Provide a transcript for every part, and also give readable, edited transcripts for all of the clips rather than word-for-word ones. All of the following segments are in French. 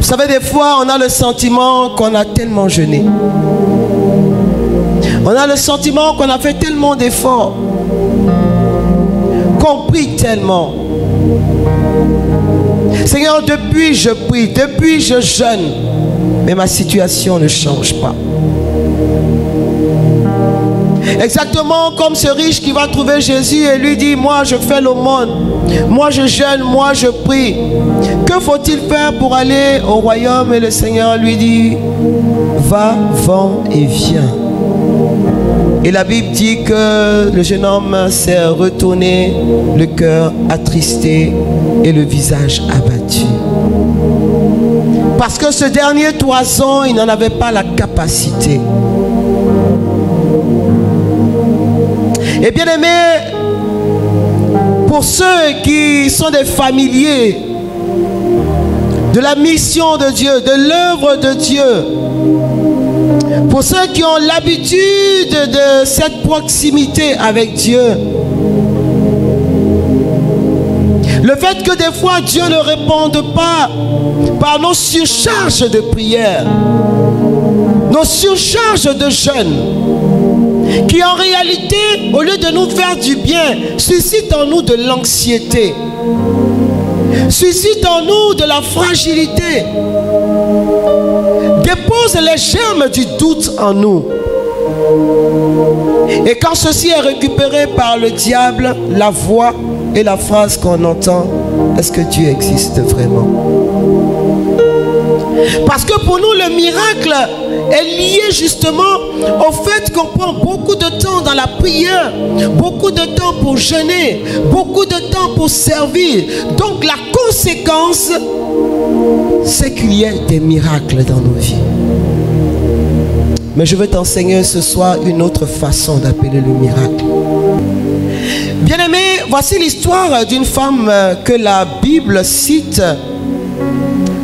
Vous savez, des fois, on a le sentiment qu'on a tellement jeûné. On a le sentiment qu'on a fait tellement d'efforts, qu'on prie tellement. Seigneur, depuis je prie, depuis je jeûne, mais ma situation ne change pas. Exactement comme ce riche qui va trouver Jésus et lui dit, moi je fais l'aumône, moi je jeûne, moi je prie. Que faut-il faire pour aller au royaume? Et le Seigneur lui dit, va, vends et viens. Et la Bible dit que le jeune homme s'est retourné, le cœur attristé et le visage abattu. Parce que ce dernier toison, il n'en avait pas la capacité. Et bien aimé, pour ceux qui sont des familiers de la mission de Dieu, de l'œuvre de Dieu, pour ceux qui ont l'habitude de cette proximité avec Dieu, le fait que des fois Dieu ne réponde pas par nos surcharges de prière, nos surcharges de jeûne, qui en réalité, au lieu de nous faire du bien, suscite en nous de l'anxiété, suscite en nous de la fragilité, dépose les germes du doute en nous. Et quand ceci est récupéré par le diable, la voix et la phrase qu'on entend, est-ce que Dieu existe vraiment? Parce que pour nous, le miracle est lié justement au fait qu'on prend beaucoup de temps dans la prière, beaucoup de temps pour jeûner, beaucoup de temps pour servir. Donc la conséquence, c'est qu'il y ait des miracles dans nos vies. Mais je veux t'enseigner ce soir une autre façon d'appeler le miracle. Bien-aimés, voici l'histoire d'une femme que la Bible cite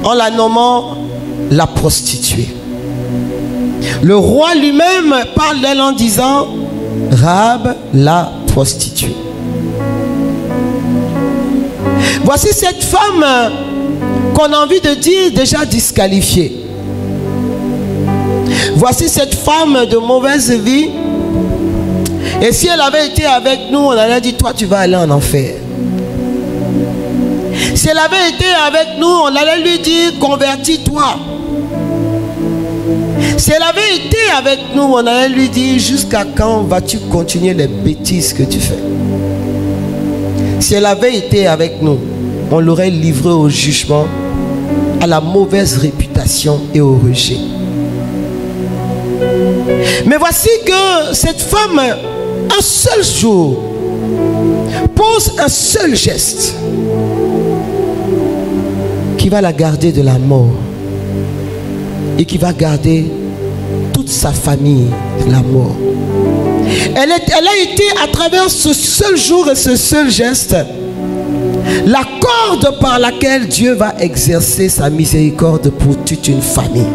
en la nommant la prostituée. Le roi lui-même parle d'elle en disant Rahab la prostituée. Voici cette femme qu'on a envie de dire déjà disqualifiée. Voici cette femme de mauvaise vie. Et si elle avait été avec nous, on allait dire toi tu vas aller en enfer. Si elle avait été avec nous, on allait lui dire convertis-toi. Si elle avait été avec nous, on allait lui dire jusqu'à quand vas-tu continuer les bêtises que tu fais? Si elle avait été avec nous, on l'aurait livrée au jugement, à la mauvaise réputation et au rejet. Mais voici que cette femme, un seul jour, pose un seul geste qui va la garder de la mort et qui va garder toute sa famille de la mort. Elle a été à travers ce seul jour et ce seul geste la corde par laquelle Dieu va exercer sa miséricorde pour toute une famille.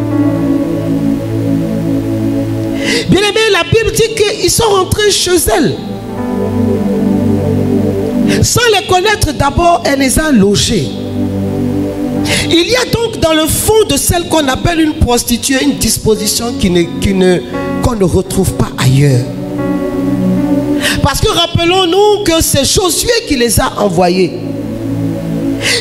Bien aimé, la Bible dit qu'ils sont rentrés chez elle. Sans les connaître d'abord, elle les a logés. Il y a donc dans le fond de celle qu'on appelle une prostituée une disposition qu'on ne retrouve pas ailleurs. Parce que rappelons-nous que c'est Josué qui les a envoyés.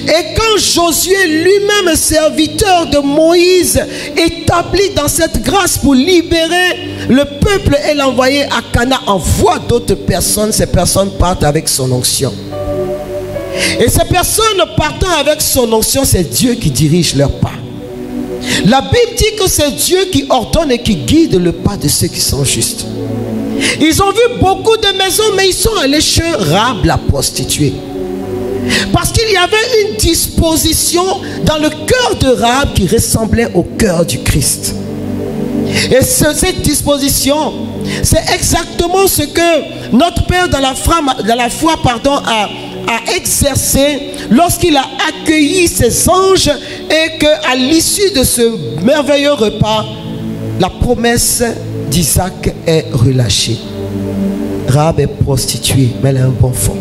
Et quand Josué lui-même, serviteur de Moïse, établi dans cette grâce pour libérer le peuple et l'envoyer à Canaan, envoie d'autres personnes, ces personnes partent avec son onction. Et ces personnes partant avec son onction, c'est Dieu qui dirige leur pas. La Bible dit que c'est Dieu qui ordonne et qui guide le pas de ceux qui sont justes. Ils ont vu beaucoup de maisons, mais ils sont allés chez Rahab la prostituée. Parce qu'il y avait une disposition dans le cœur de Rahab qui ressemblait au cœur du Christ. Et cette disposition, c'est exactement ce que notre Père dans la foi a exercé lorsqu'il a accueilli ses anges et qu'à l'issue de ce merveilleux repas, la promesse d'Isaac est relâchée. Rahab est prostituée, mais elle a un bon fond.